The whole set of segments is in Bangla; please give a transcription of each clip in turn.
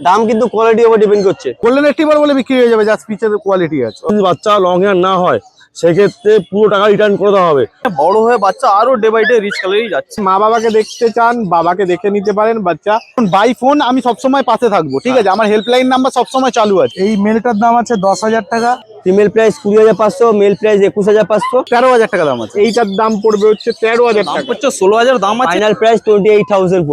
দাম কিন্তু কোয়ালিটির উপর ডিপেন্ড করছে। গোল্ডেন রিট্রিভার বলে বিক্রি হয়ে যাবে, যা স্পিচের কোয়ালিটি আছে। যদি বাচ্চা লং হেয়ার না হয় সেক্ষেত্রে পুরো টাকা রিটার্ন করে দেওয়া হবে। বড় হয়ে বাচ্চা আরো ডে বাই ডে রিচ কালারই যাচ্ছে। মা বাবাকে দেখতে চান, বাবাকে দেখে নিতে পারেন বাচ্চা। বাই ফোন আমি সবসময় পাশে থাকবো, ঠিক আছে? আমার হেল্পলাইন নাম্বার সবসময় চালু আছে। এই মেলটার দাম আছে 10,000 টাকা, ফিমেল প্রাইস 20,500, মেল প্রাইস 21,500, 13,000 টাকা দাম আছে। এইটার দাম পড়বে হচ্ছে 13,000 টাকা, হচ্ছে 16,000 দাম আছে। Final price 28,000।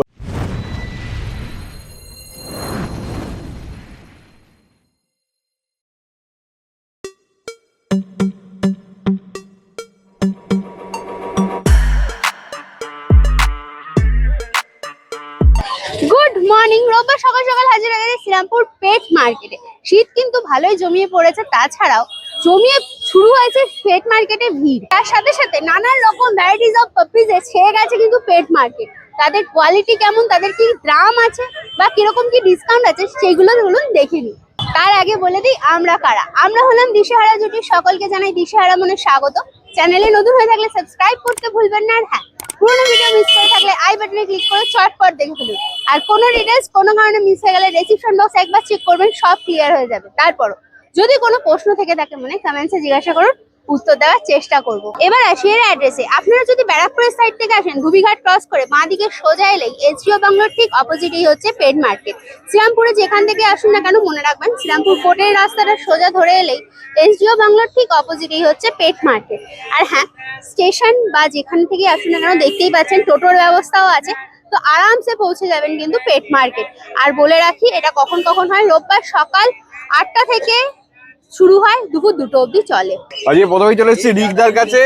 Good morning. রোববার সকাল সকাল হাজির হয়ে গেছে শ্রীরামপুর পেট মার্কেটে। শীত কিন্তু ভালোই জমিয়ে পড়েছে, তাছাড়াও জমিয়ে শুরু হয়েছে পেট মার্কেটে ভিড়। তার সাথে সাথে নানান রকম ভ্যারাইটিস অফ পাপিজে ছেয়ে গেছে কিন্তু পেট মার্কেট। তাদের কোয়ালিটি কেমন, তাদের কি দাম আছে বা কিরকম কি ডিসকাউন্ট আছে, সেইগুলো দেখে নিই। তার আগে বলে দিই আমরা কারা। আমরা হলাম দিশেহারা জুটি। সকলকে জানাই দিশেহারা মনে স্বাগত। চ্যানেলে নতুন হয়ে থাকলে সাবস্ক্রাইব করতে ভুলবেন না। আর হ্যাঁ, পুরোনো ভিডিও মিস করে থাকলে আই বাটনে ক্লিক করে চটপট দেখে ফেলুন। আর কোনো ডিটেলস কোনো কারণে মিস হয়ে গেলে ডেসক্রিপশন বক্স একবার চেক করবেন, সব ক্লিয়ার হয়ে যাবে। তারপরও যদি কোনো প্রশ্ন থেকে থাকে মনে কমেন্টসে জিজ্ঞাসা করুন, উত্তর দেওয়ার চেষ্টা করব। এবার আসি এর অ্যাড্রেসে। আপনারা যদি ব্যারাকপুরের সাইড থেকে আসেন, ধুবিঘাট ক্রস করে বাঁ দিকে সোজা এলেই এসডিও বাংলোর ঠিক অপোজিটেই হচ্ছে পেট মার্কেট। শ্রীরামপুরে যেখান থেকে আসুন না কেন মনে রাখবেন, শ্রীরামপুর কোর্টের রাস্তাটা সোজা ধরে এলেই এসডিও বাংলোর ঠিক অপোজিটেই হচ্ছে পেট মার্কেট। আর হ্যাঁ, স্টেশন বা যেখান থেকে আসুন না কেন দেখতেই পাচ্ছেন টোটোর ব্যবস্থাও আছে, তো আরামসে পৌঁছে যাবেন কিন্তু পেট মার্কেট। আর বলে রাখি, এটা কখন কখন হয়, রোববার সকাল 8টা থেকে শুরু হয়, দুপুর 2টো অবধি চলে। আজকে প্রথমেই চলে এসেছি রিকদার কাছে।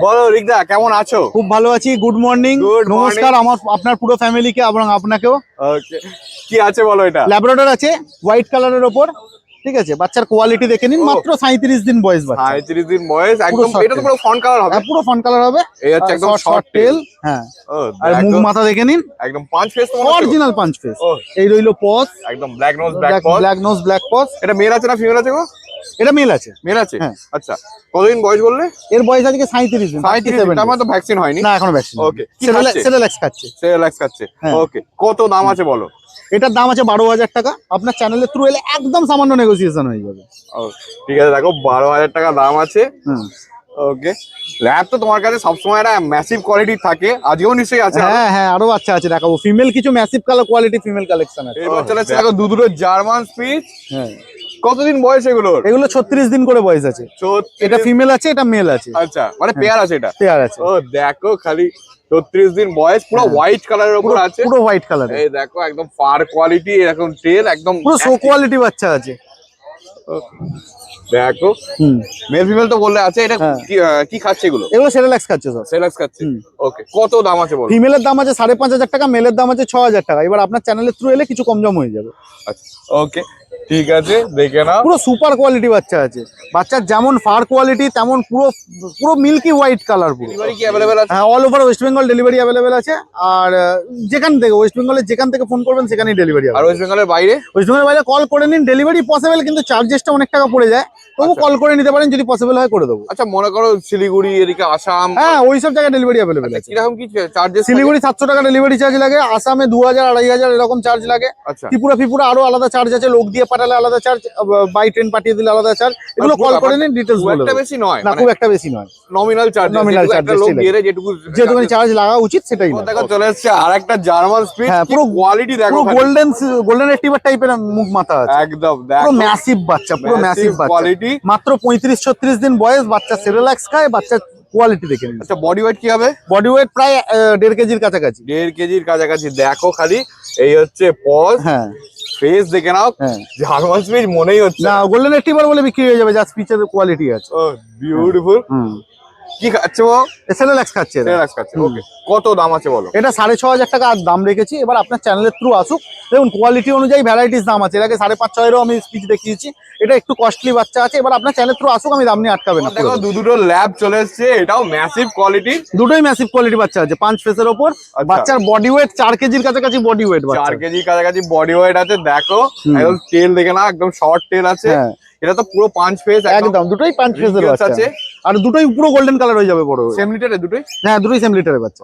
বলো রিকদা, কেমন আছো? খুব ভালো আছি। গুড মর্নিং, নমস্কার আপনার পুরো ফ্যামিলিকে এবং আপনাকেও। ওকে, কি আছে বলো? এটা ল্যাব্রাডর আছে হোয়াইট কালারের ওপর, ঠিক আছে? বাচ্চার কোয়ালিটি দেখে নিন, মাত্র 37 দিন বয়স বাচ্চা। 37 দিন বয়স, একদম। এটা তো পুরো ফন কালার হবে। পুরো ফন কালার হবে। এই হচ্ছে একদম শর্ট টেল। হ্যাঁ, ও আর মুখ মাথা দেখে নিন, একদম পাঁচ ফেস, তো অরিজিনাল পাঁচ ফেস। ও এই রইলো পজ, একদম black nose black paws. Black nose black paws. এটা মেল আছে না ফিমেল আছে গো? এটা মেল আছে। মেল আছে, হ্যাঁ। আচ্ছা। কতদিন বয়স বললে? এর বয়স আজকে 37 দিন। 37 দিন, তার মানে তো ভ্যাকসিন হয়নি না, এখনো ভ্যাকসিন। ওকে, সেরেলাক্স খাচ্ছে। সেরেলাক্স খাচ্ছে, হ্যাঁ। ওকে। কত দাম আছে বলো? এটার দাম আছে 12,000 টাকা। আপনার চ্যানেলের থ্রু এলে একদম সামান্য নেগোসিয়েশন হয়ে যাবে। ঠিক আছে, দেখো 12,000 টাকা দাম আছে। ওকে, ল্যাব তো তোমার কাছে সবসময় একটা ম্যাসিভ কোয়ালিটি থাকে, আজকেও নিশ্চয়ই আছে। হ্যাঁ হ্যাঁ, আরো বাচ্চা আছে, দেখাবো। ফিমেল কিছু massive colour quality female collection আছে। এবার চলে আসছে দেখো দুটো জার্মান স্পিচ। হ্যাঁ, কতদিন বয়স এগুলোর? এগুলো 36 দিন করে বয়স আছে। এটা ফিমেল আছে, এটা মেল আছে। আচ্ছা, মানে পেয়ার আছে এটা? পেয়ার আছে। ও দেখো, খালি 36 দিন বয়স, পুরো হোয়াইট কালারের উপর আছে। পুরো হোয়াইট কালার। এই দেখো, একদম ফার কোয়ালিটি, এরকম টেল, একদম পুরো শো কোয়ালিটি বাচ্চা আছে। দেখো, মেল ফিমেল তো বললে আছে। এটা কি খাচ্ছে এগুলো? এগুলো সেরেলাক্স খাচ্ছে সব। সেলাক্স খাচ্ছে, ওকে। কত দাম আছে বলো? ফিমেলের দাম আছে 5,500 টাকা, মেলের দাম আছে 6,000 টাকা। এবার আপনার চ্যানেলের থ্রু এলে কিছু কম জম হয়ে যাবে। আচ্ছা, ওকে, ঠিক আছে, দেখে নাও। পুরো সুপার কোয়ালিটি বাচ্চা আছে। বাচ্চার যেমন ফার কোয়ালিটি তেমন পুরো পুরো মিল্কি হোয়াইট কালার। পুরো ডেলিভারি কি অ্যাভেলেবেল আছে? হ্যাঁ, all over West Bengal delivery available আছে। আর যেখান থেকে ওয়েস্ট বেঙ্গলের যেখান থেকে ফোন করবেন সেখানেই ডেলিভারি হবে। আর ওয়েস্ট বেঙ্গলের বাইরে? ওয়েস্ট বেঙ্গলের বাইরে কল করে নিন, ডেলিভারি পসিবল, কিন্তু চার্জেসটা অনেক টাকা পড়ে যায়। তবু কল করে নিতে পারেন, যদি পসিবল হয় করে দেবো। আচ্ছা, মনে করো শিলিগুড়ি, এদিকে আসাম। হ্যাঁ, ওই সব জায়গায় ডেলিভারি অ্যাভেলেবেল আছে। কিরকম কি চার্জেস? শিলিগুড়ি 700 টাকা ডেলিভারি চার্জ লাগে, আসামে 2,000 2,500 এরকম চার্জ লাগে। আচ্ছা, ত্রিপুরা আরো আলাদা চার্জ আছে, লোক দিয়ে পাঠালে আলাদা চার্জ, বাই ট্রেন পাঠিয়ে দিলে আলাদা চার্জ। এগুলো কল করে নিন, ডিটেইলস বলে দেব। একটা বেশি নয় না, খুব একটা বেশি নয়। নমিনাল চার্জ, একটা লোক দিয়ে যেটুকু চার্জ লাগা উচিত সেটাই। দেখো চলে এসেছে আরেকটা জার্মান স্পিচ। পুরো কোয়ালিটি দেখো, গোল্ডেন রিট্রিভার টাইপের মুখ মাথা আছে। একদম পুরো ম্যাসিভ বাচ্চা, পুরো ম্যাসিভ কোয়ালিটি। মাত্র 35-36 দিন বয়স বাচ্চা, সেরেলাক্স খায়। বাচ্চা কোয়ালিটি দেখে নিন। আচ্ছা, বডি ওয়েট কি হবে? বডি ওয়েট প্রায় 1.5 কেজির কাছাকাছি। 1.5 কেজির কাছাকাছি। দেখো খালি, এই হচ্ছে পজ। হ্যাঁ, ফেস দেখে নাও, জার্মান স্পিচ মনেই হচ্ছে না। গোল্ডেন রিট্রিভার বলে বিক্রি হয়ে যাবে, যা স্পিচের কোয়ালিটি আছে। ও বিউটিফুল। কি খাচ্ছে ও? সেরেলাক্স খাচ্ছে। সেরেলাক্স খাচ্ছে, ওকে। কত দাম আছে বলো? এটা 6,500 টাকা দাম রেখেছি। এবার আপনার চ্যানেলের থ্রু আসুক, দেখুন কোয়ালিটি অনুযায়ী ভ্যারাইটিস দাম আছে। এর আগে 5,500 আমি স্পিচ দেখিয়েছি। এটা একটু কস্টলি বাচ্চা আছে। এবার আপনার চ্যানেলের থ্রু আসুক, আমি দাম নিয়ে আটকাবে না। দেখো দুটো ল্যাব চলে এসছে, এটাও ম্যাসিভ কোয়ালিটি। দুটোই ম্যাসিভ কোয়ালিটি বাচ্চা আছে, 5 ফেসের ওপর। বাচ্চার বডি ওয়েট 4 কেজির কাছাকাছি বডি ওয়েট। 4 কেজির কাছাকাছি বডি ওয়েট আছে। দেখো একদম টেল দেখে না, একদম শর্ট টেল আছে। এটা তো পুরো 5 ফেস, একদম দুটোই 5 ফেসের বাচ্চা আছে। আর দুটোই পুরো গোল্ডেন কালার হয়ে যাবে বড়। সেম লিটারে দুটোই? হ্যাঁ, দুটোই সেম লিটারের বাচ্চা।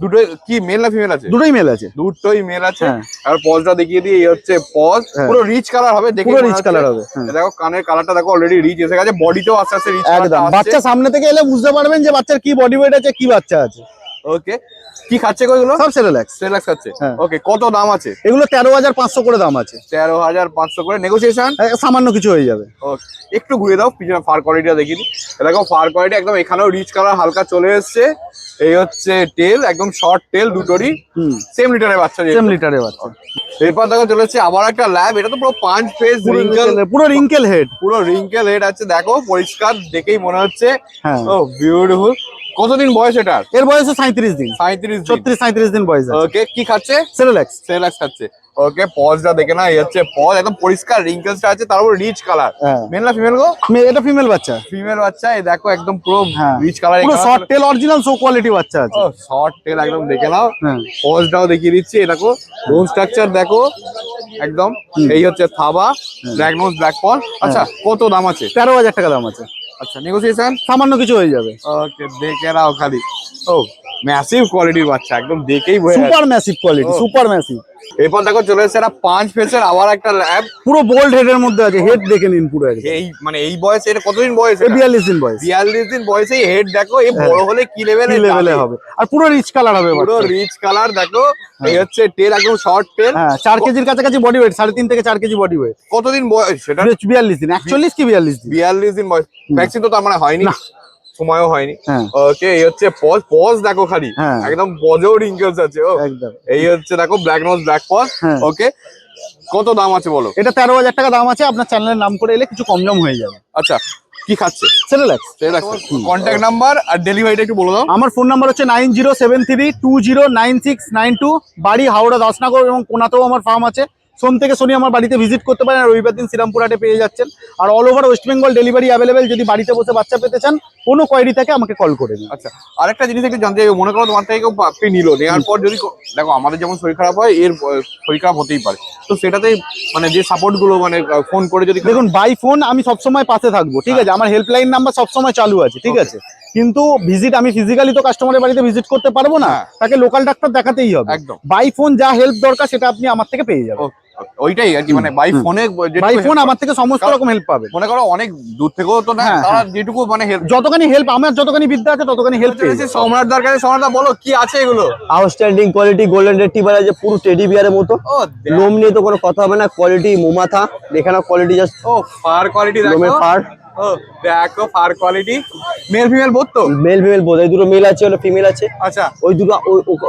দুটো কি মেল না ফিমেল আছে? দুটোই মেল আছে। দুটোই মেল আছে। হ্যাঁ। আর পজটা দেখিয়ে দিই, এই হচ্ছে পজ, হ্যাঁ। পুরো রিচ কালার হবে, দেখে পুরো মনে রিচ হচ্ছে। কালার হবে। হ্যাঁ। দেখো কানের কালারটা দেখো অলরেডি রিচ এসে গেছে, বডিতেও আস্তে আস্তে রিচ কালারটা একদম আসছে। বাচ্চা সামনে থেকে এলে বুঝতে পারবেন যে বাচ্চার কি বডি ওয়েট আছে, কি বাচ্চা আছে। ওকে, কি খাচ্ছে গো এগুলো? সব সেরেল্যাক্স। সেলাক্স খাচ্ছে। হ্যাঁ। ওকে, কত দাম আছে? এগুলো 13,500 করে দাম আছে। 13,500 করে, নেগোসিয়েশন সামান্য কিছু হয়ে যাবে। ওকে, একটু ঘুরে দাও পিছনে ফার কোয়ালিটিটা দেখিয়ে দিই। দেখো ফার কোয়ালিটি একদম, এখানেও রিচ কালার হালকা চলে এসছে। এই হচ্ছে টেল, একদম শর্ট টেল দুটোরই, সেম লিটারের বাচ্চা। সেম লিটারে বাচ্চা। এরপর দেখো চলে এসছে আবার একটা ল্যাব, এটা তো পুরো পাঁচ ফেস রিঙ্কেল, পুরো রিঙ্কেল হেড। পুরো রিঙ্কেল হেড আছে, দেখো পরিষ্কার দেখেই মনে হচ্ছে। হ্যাঁ। ও বিউটিফুল। কতদিন বয়স এটার? এর বয়স 37 দিন। 37 দিন। 36-37 দিন বয়স আছে। ওকে, কি খাচ্ছে? সেরেল্যাক্স। সেলাক্স খাচ্ছে। ওকে, পজটা দেখে না, এই হচ্ছে পজ, একদম পরিষ্কার রিঙ্কেলসটা আছে, তারপর রিচ কালার। হ্যাঁ। মেল না ফিমেল গো? এটা ফিমেল বাচ্চা। ফিমেল বাচ্চা, এই দেখো একদম পুরো হ্যাঁ। Rich colour. পুরো short tail original show quality বাচ্চা আছে। ও শর্ট টেল একদম দেখে নাও। হ্যাঁ। পজটাও দেখিয়ে দিচ্ছি, এই দেখো বোন স্ট্রাকচার দেখো একদম। এই হচ্ছে থাবা, ডায়াগনোস ব্ল্যাক পল। আচ্ছা, কত দাম আছে? 13,000 টাকা দাম আছে। আচ্ছা, নেগোসিয়েশন সামান্য কিছু হয়ে যাবে। ওকে, দেখে নাও খালি। ও ম্যাসিভ কোয়ালিটির বাচ্চা, একদম দেখেই বোঝা সুপার যাচ্ছে। ম্যাসিভ কোয়ালিটি, ও। Super massive. এরপর দেখো চলে এসেছে একটা 5 ফেসের আবার একটা ল্যাব। পুরো বোল্ড হেডের মধ্যে আছে। হেড দেখে নিন পুরো একদম। এই মানে এই বয়সে, এটা কতদিন বয়স? 42 দিন বয়স। 42 দিন বয়সে হেড দেখো, এই বড় হলে কি কি লেভেলে লেভেলে হবে। আর পুরো রিচ কালার হবে পুরো বাচ্চা। রিচ কালার দেখো। এই হচ্ছে টেল, একদম শর্ট টেল। হ্যাঁ, 4 কেজির কাছাকাছি বডি ওয়েট, 3.5 থেকে 4 কেজি বডি ওয়েট। কতদিন বয়স সেটা? 42 দিন, 41 কি 42 দিন। 42 দিন বয়স। ভ্যাকসিন তো তার মানে হয়নি, না। সময়ও হয়নি। হ্যাঁ। ওকে, এই হচ্ছে পজ, পজ দেখো খালি। হ্যাঁ। একদম পজেও রিঙ্কেলস আছে। ও একদম। এই হচ্ছে দেখো ব্ল্যাক নোজ ব্ল্যাক পজ। হ্যাঁ। ওকে, কত দাম আছে বলো? এটা 13,000 টাকা দাম আছে। আপনার চ্যানেলের নাম করে এলে কিছু কম দাম হয়ে যাবে। আচ্ছা, কি খাচ্ছে? সেরেল্যাক্স। কন্ট্যাক্ট নাম্বার আর ডেলিভারিটা একটু বলে দাও। আমার ফোন নাম্বার হচ্ছে 9073209692। বাড়ি হাওড়া দাসনগর, এবং কোনাতেও আমার ফার্ম আছে। সোম থেকে শনি আমার বাড়িতে ভিজিট করতে পারেন, আর রবিবার দিন শ্রীরামপুর হাটে পেয়ে যাচ্ছেন। আর all over West Bengal delivery available. যদি বাড়িতে বসে বাচ্চা পেতে চান, কোনো কোয়ারি থাকে আমাকে কল করে নিন। আচ্ছা, আরেকটা জিনিস একটু জানতে চাইবো, মনে করো তোমার থেকে কেউ পাপ্পি নিলো, নেওয়ার পর যদি দেখো আমাদের যেমন শরীর খারাপ হয়, এর শরীর খারাপ হতেই পারে, তো সেটাতে মানে যে সাপোর্ট গুলো মানে ফোন করে যদি দেখুন, বাই ফোন আমি সবসময় পাশে থাকবো, ঠিক আছে। আমার হেল্পলাইন নাম্বার সবসময় চালু আছে, ঠিক আছে। কিন্তু ভিজিট, আমি ফিজিক্যালি তো কাস্টমারের বাড়িতে ভিজিট করতে পারবো না। হ্যাঁ। তাকে লোকাল ডাক্তার দেখাতেই হবে। একদম। বাই ফোন যা হেল্প দরকার সেটা আপনি আমার থেকে পেয়ে যাবেন। ওইটাই আর কি, মানে বাই ফোনে বাই ফোন আমার থেকে সমস্ত রকম হেল্প পাবেন। মনে করো অনেক দূর থেকেও তো না, হ্যাঁ, তারা যেটুকু মানে হেল্প। যতখানি হেল্প আমার, যতখানি বিদ্যা আছে ততখানি হেল্প পেয়ে যাবেন। সম্রাটদার কাছে, সম্রাটদা বলো কি আছে এগুলো? আউটস্ট্যান্ডিং কোয়ালিটি গোল্ডেন রেট্রিভার আছে, পুরো টেডি বিয়ারের মতো। ও লোম নিয়ে তো কোনো কথা হবে না, কোয়ালিটি মোমাথা দেখে নাও, কোয়ালিটি জাস্ট ও ফার কোয়ালিটি দেখো। লোমের ফার। ও দেখো ফার কোয়ালিটি, মেল ফিমেল বোধ তো? মেল ফিমেল বোধ, এই দুটো মেল আছে, হলো ফিমেল আছে। আচ্ছা, ওই দুটো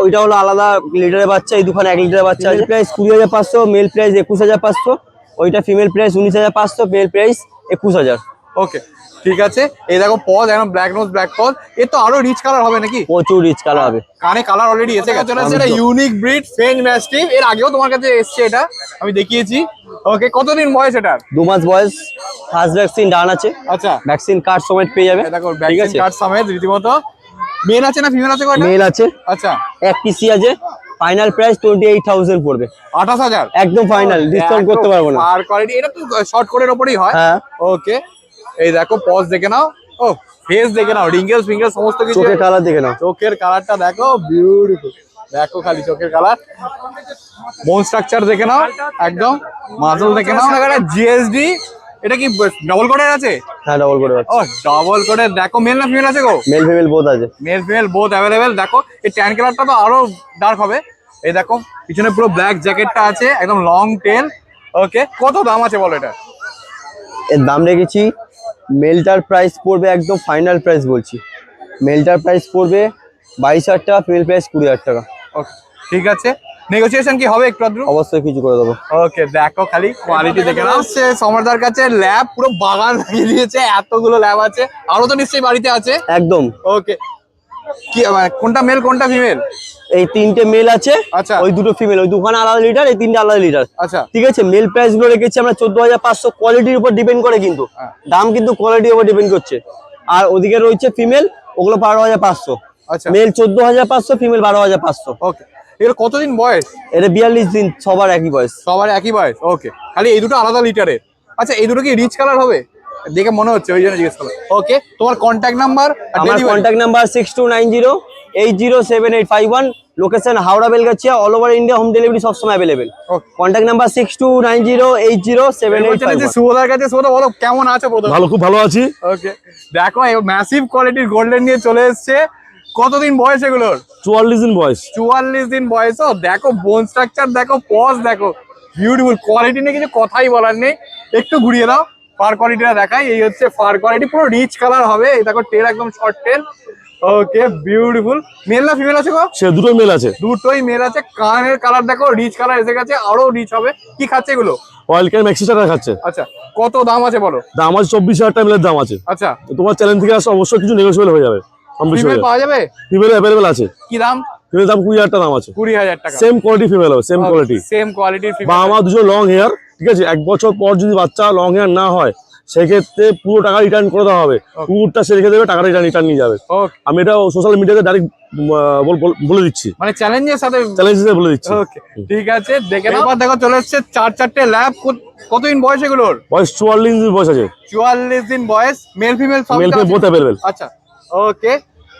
ওইটা হলো আলাদা লিটারের বাচ্চা, এই দুখানে 1 লিটারের বাচ্চা আছে। Price 20,500, male price 21,500। ওইটা female price 19,500, male price 21,000। Okay ঠিক আছে। এই দেখো পজ, একদম ব্ল্যাক নোজ ব্ল্যাক পজ। এর তো আরো রিচ কালার হবে নাকি? প্রচুর রিচ কালার হবে। কানে কালার অলরেডি এসে গেছে। এটা ইউনিক ব্রিড ফ্রেঞ্চ ম্যাস্টিফ, এর আগেও তোমার কাছে এসছে, এটা আমি দেখিয়েছি। ওকে, কতদিন বয়স এটার? 2 মাস বয়স। ফার্স্ট ভ্যাকসিন ডান আছে, আচ্ছা, ভ্যাকসিন কার্ড সমেত পেয়ে যাবে। এই দেখো ঠিক ভ্যাকসিন আছে, কার্ড সমেত রীতিমতো। মেল আছে না ফিমেল আছে কয়টা? মেল আছে, আচ্ছা, 1 পিসি আছে। ফাইনাল প্রাইস 28,000 পড়বে, 28,000 একদম ফাইনাল, ডিসকাউন্ট করতে পারবো না। আর কোয়ালিটি এটা তো শর্ট কোটের উপরেই হয়। হ্যাঁ, ওকে, এই দেখো পজ দেখে নাও। ও ফেস দেখে নাও, রিঙ্গেলস ফিঙ্গেলস সমস্ত কিছু। চোখের কালার দেখে নাও, চোখের কালারটা দেখো, বিউটিফুল। দেখো খালি চোখের কালার, বোন স্ট্রাকচার দেখে নাও, একদম মাসল দেখে নাও। জিএসডি, এটা কি ডাবল কোডের আছে? হ্যাঁ ডাবল করে ও ডাবল কোডের। দেখো মেল না ফিমেল আছে গো? মেল ফিমেল বোথ আছে। Male female both available. দেখো এই ট্যান কালারটা তো আরো ডার্ক হবে। এই দেখো পিছনে পুরো ব্ল্যাক জ্যাকেটটা আছে, একদম লং টেল। ওকে, কত দাম আছে বলো এটা? এর দাম রেখেছি, মেলটার প্রাইস পড়বে একদম ফাইনাল প্রাইস বলছি, মেলটার প্রাইস পড়বে 22,000 টাকা, ফিমেল প্রাইস 20,000 টাকা। ওকে ঠিক আছে, নেগোসিয়েশন কি হবে একটু আদ্রু? অবশ্যই কিছু করে দেবো। ওকে, দেখো খালি কোয়ালিটি দেখে নাও। সমরদার কাছে ল্যাব পুরো বাগান লাগিয়ে দিয়েছে, এতগুলো ল্যাব আছে। আরো তো নিশ্চয়ই বাড়িতে আছে। একদম। ওকে, কি মানে কোনটা মেল কোনটা ফিমেল? এই 3টে মেল আছে, আচ্ছা। ওই 2টো ফিমেল, ওই দুখানে আলাদা লিটার, এই 3টে আলাদা লিটার। আচ্ছা, ঠিক আছে, মেল প্রাইস গুলো রেখেছি আমরা 14,500, কোয়ালিটির উপর ডিপেন্ড করে, কিন্তু হ্যাঁ। দাম কিন্তু কোয়ালিটির উপর ডিপেন্ড করছে। আর ওদিকে রয়েছে ফিমেল, ওগুলো 12,500। আচ্ছা, মেল 14,500, ফিমেল 12,500। ওকে। এর কতদিন বয়স? এটা 42 দিন, সবার একই বয়স। সবার একই বয়স। ওকে, খালি এই দুটো আলাদা লিটারের। আচ্ছা, এই দুটো কি রিচ কালার হবে? দেখে মনে হচ্ছে, ওই জন্য জিজ্ঞেস করলাম। ওকে, তোমার কন্ট্যাক্ট নাম্বার? আমার contact number 6290 807851, location Howrah Belgachia, all over India, home delivery সবসময় অ্যাভেলেবেল। Okay. Contact number 6290807851। সুবোধার কাছে সুবোধা বলো কেমন আছো প্রথমে? ভালো, খুব ভালো আছি। ওকে, দেখো এই ম্যাসিভ কোয়ালিটির গোল্ডেন নিয়ে চলে এসেছে। কতদিন বয়স এগুলোর? 44 দিন বয়স। 44 দিন বয়স। ও দেখো বোন স্ট্রাকচার দেখো, পজ দেখো, বিউটিফুল। কোয়ালিটি নিয়ে কিছু কথাই বলার নেই। একটু ঘুরিয়ে দাও, ফার কোয়ালিটিটা দেখাই। এই হচ্ছে ফার কোয়ালিটি, পুরো রিচ কালার হবে। এই দেখো টেল একদম শর্ট টেল। ওকে, বিউটিফুল। মেল না ফিমেল আছে গো? সে দুটোই মেল আছে। দুটোই মেল আছে। কানের কালার দেখো, রিচ কালার এসে গেছে, আরো রিচ হবে। কি খাচ্ছে এগুলো? অয়েল ক্যান ম্যাক্সি স্টার্টার খাচ্ছে। আচ্ছা, কত দাম আছে বলো? দাম আছে 24,000 টাকা মেলের দাম আছে। আচ্ছা, তো তোমার চ্যানেল থেকে আসলে অবশ্যই কিছু নেগোসিয়েবল হয়ে যাবে, কম বেশি ফিমেল হয়ে যাবে। পাওয়া যাবে? ফিমেল অ্যাভেলেবেল আছে। কি দাম? ফিমেল দাম 20,000 টাকা দাম আছে। 20,000 টাকা। সেম কোয়ালিটি ফিমেল হবে, সেম কোয়ালিটি। সেম কোয়ালিটির বা ফিমেল। আমার দুটো লং হেয়ার, ঠিক আছে, 1 বছর পর যদি বাচ্চা লং হেয়ার না হয় সেক্ষেত্রে পুরো টাকা রিটার্ন করে দেওয়া হবে। কুকুরটা সে রেখে দেবে, টাকাটা রিটার্ন নিয়ে যাবে। ওকে, আমি এটা সোশ্যাল মিডিয়াতে ডাইরেক্ট বলে দিচ্ছি, মানে চ্যালেঞ্জের সাথে। চ্যালেঞ্জ হিসেবে বলে দিচ্ছি। ওকে, ঠিক আছে, দেখে নাও। এবার দেখো চলে এসেছে 4-4টে ল্যাব। কতদিন বয়স এগুলোর? বয়স 44 দিন বয়স আছে। 44 দিন বয়স। মেল ফিমেল সব মেল ফিমেল বোথ অ্যাভেলেবল। আচ্ছা, ওকে,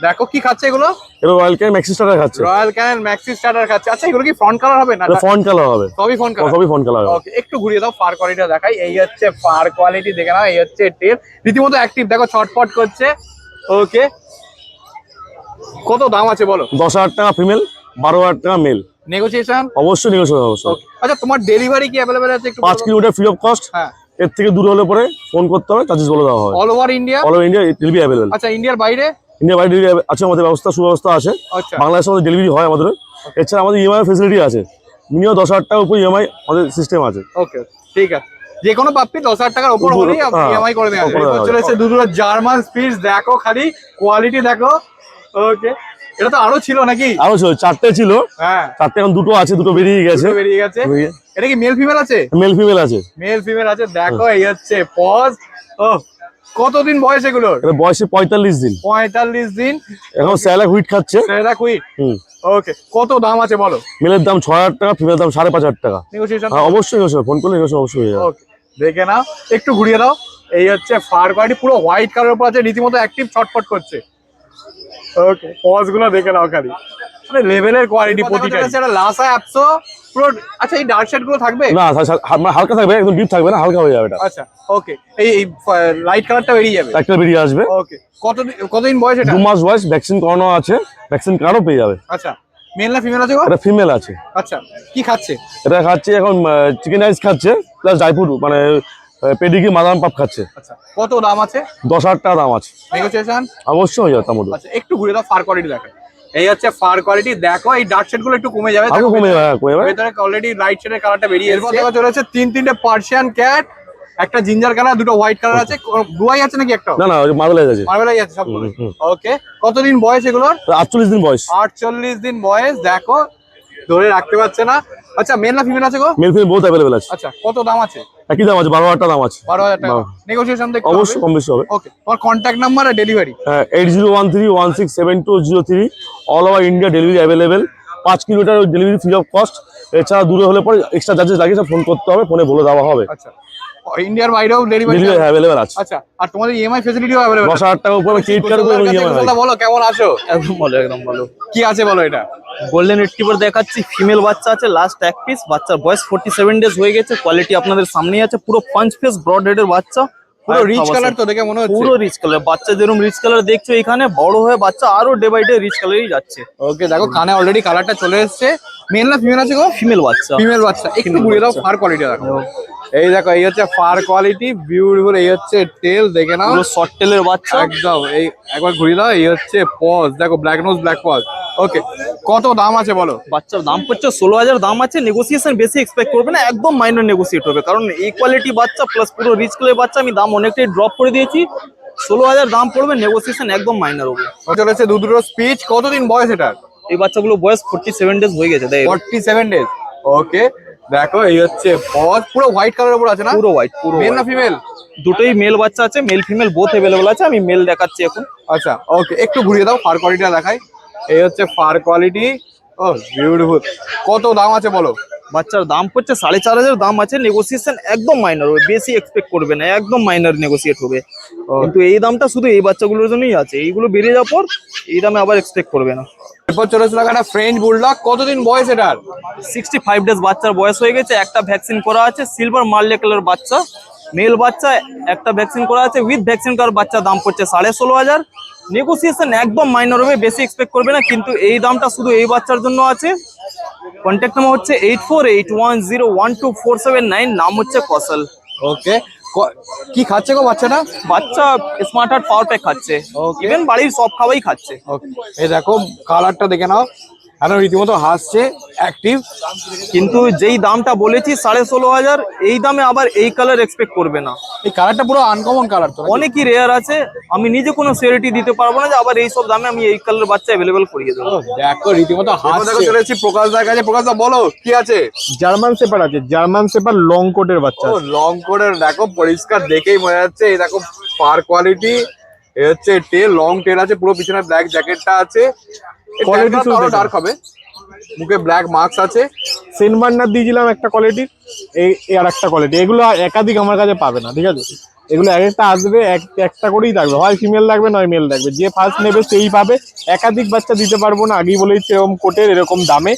দেখো কি খাচ্ছে এগুলো? এবার অয়েল ক্যান ম্যাক্সি স্টার্টার খাচ্ছে। রয়্যাল ক্যানেল ম্যাক্সি স্টার্টার খাচ্ছে। আচ্ছা, এগুলো কি ফ্রন্ট কালার হবে না? এটা ফন্ট কালার হবে। সবই ফ্রন্ট কালার। সবই ফন্ট কালার হবে। ওকে, একটু ঘুরিয়ে দাও, ফার কোয়ালিটিটা দেখাই। এই হচ্ছে ফার কোয়ালিটি, দেখে নাও। এই হচ্ছে টেল, রীতিমতো অ্যাক্টিভ, দেখো ছটফট করছে। ওকে, কত দাম আছে বলো? 10,000 টাকা ফিমেল, 12,000 টাকা মেল। নেগোসিয়েশন? অবশ্যই নেগোসিয়েবল, অবশ্যই। ওকে, আচ্ছা, তোমার ডেলিভারি কি অ্যাভেলেবেল আছে? একটু 5 কিলোমিটার ফ্রি অফ কস্ট। হ্যাঁ, এর থেকে দূর হলে পরে ফোন করতে হবে, চার্জেস বলে দেওয়া হবে। All over India? All over India delivery available. আচ্ছা, ইন্ডিয়ার বাইরে? ইন্ডিয়া বাইরে ডেলিভারি আছে, আমাদের ব্যবস্থা সুব্যবস্থা আছে। আচ্ছা, বাংলাদেশের মধ্যে ডেলিভারি হয় আমাদের। এছাড়া আমাদের ইএমআই ফেসিলিটি আছে, মিনিমাম 10,000 টাকার উপর ইএমআই আমাদের সিস্টেম আছে। ওকে, ঠিক আছে। যে কোনো প্রাপ্তি 10,000 টাকার উপর হলেই হ্যাঁ, ইএমআই করে দেওয়া করে যাবে। দেওয়া এবার যাবে। চলে এসেছে দুটো জার্মান স্পিচ, দেখো খালি কোয়ালিটি দেখো। ওকে, এটা তো আরো ছিল নাকি? আরো ছিল 4টে ছিল, হ্যাঁ, 4টে এখন 2টো আছে, 2টো বেরিয়ে গেছে। দুটো বেরিয়ে গেছে। এটা কি মেল ফিমেল আছে? মেল ফিমেল আছে। মেল ফিমেল আছে, দেখো। এই হচ্ছে পজ। ও, কতদিন বয়স এগুলোর? এটা বয়সে 45 দিন। 45 দিন। এখন স্যালাক হুইট খাচ্ছে। সেটা কুইট। হুম। ওকে, কত দাম আছে বলো? মেলের দাম 6,000 টাকা, ফিমেল দাম 5,500 টাকা। নেগোসিয়েশন? হ্যাঁ, অবশ্যই নেগোসিয়েবল, ফোন করলে নেগোসিয়েবল অবশ্যই হয়ে যাবে। ওকে, দেখে নাও, একটু ঘুরিয়ে দাও। এই হচ্ছে ফার কোয়ালিটি, পুরো হোয়াইট কালারের উপর আছে, রীতিমতো অ্যাক্টিভ, ছটফট করছে। ওকে, পজ গুলো দেখে নাও খালি, মানে লেভেলের কোয়ালিটি প্রতিটা। এটা লাসা অ্যাপসো পুরো। আচ্ছা, এই ডার্ক শেড গুলো থাকবে না, হালকা থাকবে, একদম ডিপ থাকবে না, হালকা হয়ে যাবে এটা। আচ্ছা, ওকে, এই লাইট কালারটা বেরিয়ে যাবে। একটা বেরিয়ে আসবে। ওকে, কতদিন বয়স এটা? 2 মাস বয়স, ভ্যাকসিন করানো আছে, ভ্যাকসিন কার্ডও পেয়ে যাবে। আচ্ছা, মেল না ফিমেল আছে গো? এটা ফিমেল আছে। আচ্ছা, কি খাচ্ছে? এটা খাচ্ছে এখন চিকেন রাইস খাচ্ছে, প্লাস ড্রাই ফ্রুট মানে পেডিগ্রি বাদাম পাপ খাচ্ছে। আচ্ছা, কত দাম আছে? 10,000 টাকা দাম আছে। নেগোসিয়েশন? অবশ্যই হয়ে যাবে তার মধ্যে। আচ্ছা, একটু ঘুরে দাও, ফার কোয়ালিটি দেখো। এই হচ্ছে ফার কোয়ালিটি, দেখো। এই ডার্ক শেড গুলো একটু কমে যাবে, আরো কমে যাবে, কমে যাবে। ভেতরে অলরেডি লাইট শেডের কালারটা বেরিয়ে এসেছে। এরপর চলে এসেছে 3-3টে পার্সিয়ান ক্যাট, একটা জিঞ্জার কালার, দুটো হোয়াইট কালার আছে। দুয়াই আছে নাকি একটা? না না, মার্বেল আছে। মার্বেলাই আছে সবগুলো। হুম, হুম। ওকে, কতদিন বয়স এগুলোর? 48 দিন বয়স। 48 দিন বয়স, দেখো ধরে রাখতে পারছে না। আচ্ছা, মেল না ফিমেল আছে গো? মেল ফিমেল বহুত অ্যাভেলেবল আছে। আচ্ছা, কত দাম আছে? একই দাম আছে, 12,000 টাকা দাম আছে। 12,000 টাকা। নেগোসিয়েশন দেখতে হবে? অবশ্যই কম বেশি হবে। ওকে, তোমার কন্ট্যাক্ট নাম্বার আর delivery? 8013167203, all over India delivery available. 5 kilometre delivery free of cost. এছাড়া দূরে হলে পরে এক্সট্রা চার্জেস লাগে, সব ফোন করতে হবে, ফোনে বলে দেওয়া হবে। আচ্ছা, ইন্ডিয়ার বাইরেও ডেলিভারি ডেলিভারি অ্যাভেলেবেল আছে। আচ্ছা, আর তোমাদের ইএমআই ফ্যাসিলিটিও अवेलेबल? 10,000 টাকা উপরে ক্রেডিট কার্ড করে ইএমআই। বলো, কেমন আছো? একদম ভালো, একদম ভালো। কি আছে বলো এটা? গোল্ডেন রিট্রিভার দেখাচ্ছি, ফিমেল বাচ্চা আছে, লাস্ট এক পিস। বাচ্চার বয়স 47 ডেজ হয়ে গেছে। কোয়ালিটি আপনাদের সামনেই আছে, পুরো পাঁচ ফেস ব্রড হেডের বাচ্চা, পুরো রিচ কালার তো দেখে মনে হচ্ছে। পুরো রিচ কালার। বাচ্চা যেরকম রিচ কালার দেখছো এখানে, বড় হয়ে বাচ্চা আরো ডে বাই ডে রিচ কালারই যাচ্ছে। ওকে, দেখো কানে অলরেডি কালারটা চলে এসেছে। মেল না ফিমেল আছে গো? ফিমেল বাচ্চা। ফিমেল বাচ্চা। একটু ঘুরিয়ে দাও, ফার কোয়ালিটি দেখো। এই দেখো, এই হচ্ছে ফার কোয়ালিটি, বিউটিফুল। এই হচ্ছে টেল, দেখে নাও, পুরো শর্ট টেলের বাচ্চা। একদম। এই একবার ঘুরিয়ে দাও। এই হচ্ছে পজ, দেখো ব্ল্যাক নোজ ব্ল্যাক পজ। ওকে, কত দাম আছে বলো? বাচ্চার দাম পড়ছে 16,000 দাম আছে। নেগোসিয়েশন বেশি এক্সপেক্ট করবে না, একদম মাইনর নেগোসিয়েট হবে, কারণ এই কোয়ালিটি বাচ্চা প্লাস পুরো রিচ কালারের বাচ্চা আমি দাম অনেকটাই ড্রপ করে দিয়েছি। 16,000 দাম পড়বে, নেগোসিয়েশন একদম মাইনর হবে। চলে এসেছে দুটো স্পিচ। কতদিন বয়স এটার? এই বাচ্চাগুলো বয়স 47 ডেজ হয়ে গেছে। 47 ডেজ। ওকে, দেখো এই হচ্ছে পজ, পুরো হোয়াইট কালারের উপর আছে না? পুরো হোয়াইট, পুরো মেল না ফিমেল? দুটোই মেল বাচ্চা আছে, মেল ফিমেল বোথ অ্যাভেলেবল আছে। আমি মেল দেখাচ্ছি এখন। আচ্ছা, ওকে, একটু ঘুরিয়ে দাও, ফার কোয়ালিটিটা দেখাই। এই হচ্ছে ফার কোয়ালিটি। ও বিউটিফুল। কত দাম আছে বলো? বাচ্চার দাম পড়ছে 4,500 দাম আছে, নেগোসিয়েশন একদম মাইনর হবে, বেশি এক্সপেক্ট করবে না, একদম মাইনর নেগোসিয়েট হবে। কিন্তু এই দামটা শুধু এই বাচ্চাগুলোর জন্যই আছে, এইগুলো বেরিয়ে যাওয়ার পর এই দামে আবার এক্সপেক্ট করবে না। এরপর চলে আসলো একটা ফ্রেঞ্চ বুলডগ, কতদিন বয়স এটার? 65 ডেজ বাচ্চার বয়স হয়ে গেছে, একটা ভ্যাকসিন করা আছে, সিলভার মার্লে কালার বাচ্চা, মেল বাচ্চা, একটা ভ্যাকসিন করা আছে, উইথ ভ্যাকসিন করার বাচ্চা, দাম পড়ছে 16,500। নেগোসিয়েশন একদম মাইনর হবে, বেশি এক্সপেক্ট করবে না, কিন্তু এই দামটা শুধু এই বাচ্চার জন্য আছে। কন্ট্যাক্ট নাম্বার হচ্ছে 8481012479, নাম হচ্ছে কৌশল। ওকে, কি খাচ্ছে গো বাচ্চাটা? বাচ্চা স্মার্ট হার্ট পাওয়ার প্যাক খাচ্ছে, ইভেন বাড়ির সব খাওয়াই খাচ্ছে। ওকে, এই দেখো কালারটা দেখে নাও, এখন রীতিমতো হাসছে, অ্যাক্টিভ। কিন্তু যেই দামটা বলেছি 16,500, এই দামে আবার এই কালার এক্সপেক্ট করবে না। এই কালারটা পুরো আনকমন কালার তো। অনেকই রেয়ার আছে, আমি নিজে কোনো সিওরিটি দিতে পারবো না যে আবার এই সব দামে আমি এই কালার বাচ্চা অ্যাভেলেবেল করিয়ে দেবো। দেখো রীতিমতো হাসছে। দেখো চলে এসেছি প্রকাশ দার কাছে। প্রকাশ দা বলো কি আছে? জার্মান শেপার আছে, জার্মান শেপার লং কোটের বাচ্চা ও লং কোটের, দেখো পরিষ্কার দেখেই বোঝা যাচ্ছে। এই দেখো ফার কোয়ালিটি, এই হচ্ছে টেল, লং টেল আছে, পুরো পিছনে ব্ল্যাক জ্যাকেটটা আছে। কোয়ালিটি তো আরো ডার্ক হবে, মুখে ব্ল্যাক মার্কস আছে। সেন্ট বার্নার দিয়েছিলাম একটা কোয়ালিটির, এই আর একটা কোয়ালিটি। এগুলো একাধিক আমার কাছে পাবে না, ঠিক আছে? এগুলো এক একটা আসবে, একটা করেই থাকবে, হয় ফিমেল থাকবে নয় মেল থাকবে, যে ফার্স্ট নেবে সেই পাবে। একাধিক বাচ্চা দিতে পারবো না, আগেই বলেছি এরকম কোটের এরকম দামে।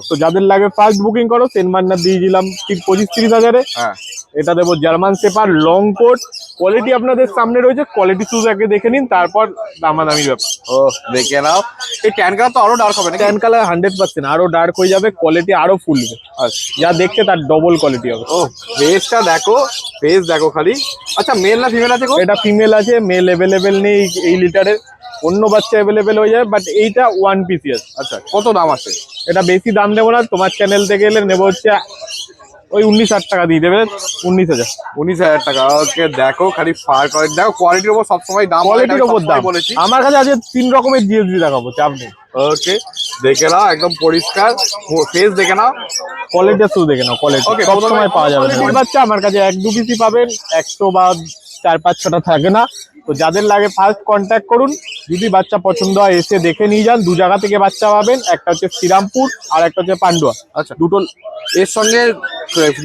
তো যাদের লাগে ফার্স্ট বুকিং করো। সেন্ট বার্নার দিয়েছিলাম ঠিক 25-30 হাজারে, হ্যাঁ এটা দেবো German shepherd long coat. Quality আপনাদের সামনে রয়েছে, কোয়ালিটি শুধু আগে দেখে নিন, তারপর দামাদামি ব্যাপার। ও দেখে নাও। এই ট্যান কালার তো আরো ডার্ক হবে নাকি? ট্যান কালার 100% আরো ডার্ক হয়ে যাবে, কোয়ালিটি আরো ফুলবে। আচ্ছা, যা দেখছে তার ডবল কোয়ালিটি হবে। ও ফেসটা দেখো, ফেস দেখো খালি। আচ্ছা মেল না ফিমেল আছে গো? এটা ফিমেল আছে, মেল অ্যাভেলেবেল নেই এই লিটারে, অন্য বাচ্চা অ্যাভেলেবেল হয়ে যাবে, বাট এইটা 1 পিস আছে। আচ্ছা কত দাম আছে? এটা বেশি দাম দেবো না, তোমার চ্যানেল থেকে এলে নেবো হচ্ছে ওই 19,000 টাকা দিয়ে দেবে, 19,000। 19,000 টাকা। ওকে দেখো খালি ফার কোয়ালিটি দেখো, কোয়ালিটির উপর সবসময় দাম হয়, কোয়ালিটির আমি ওপর দাম সবসময় বলেছি। আমার কাছে আছে 3 রকমের জিএসডি দেখাবো, চাপ নেই। ওকে দেখে নাও, একদম পরিষ্কার ফেস দেখে নাও। কোয়ালিটি শুধু দেখে নাও, কোয়ালিটি Okay, সব সময় পাওয়া যাবে। quality- বাচ্চা আমার কাছে 1-2 পিসই পাবেন, 100 বা 4-5-6টা থাকে না। তো যাদের লাগে ফার্স্ট কন্ট্যাক্ট করুন, যদি বাচ্চা পছন্দ হয় এসে দেখে নিয়ে যান। 2 জায়গা থেকে বাচ্চা পাবেন, একটা হচ্ছে শ্রীরামপুর আর একটা হচ্ছে পান্ডুয়া। আচ্ছা দুটো। এর সঙ্গে